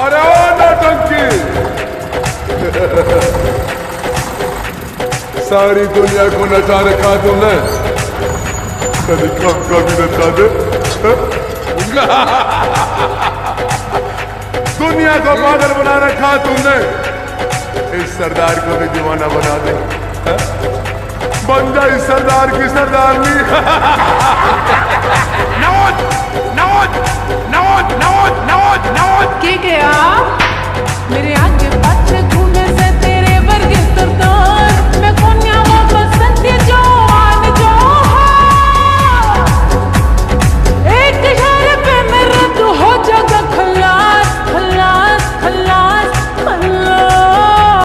अरे ओ नौटंकी। सारी दुनिया को नचा रखा तुमने, कभी कम कभी नचा दे। दुनिया को पागल बना रखा तुमने, इस सरदार को भी दीवाना बना दे। बन जा इस सरदार की सरदारनी।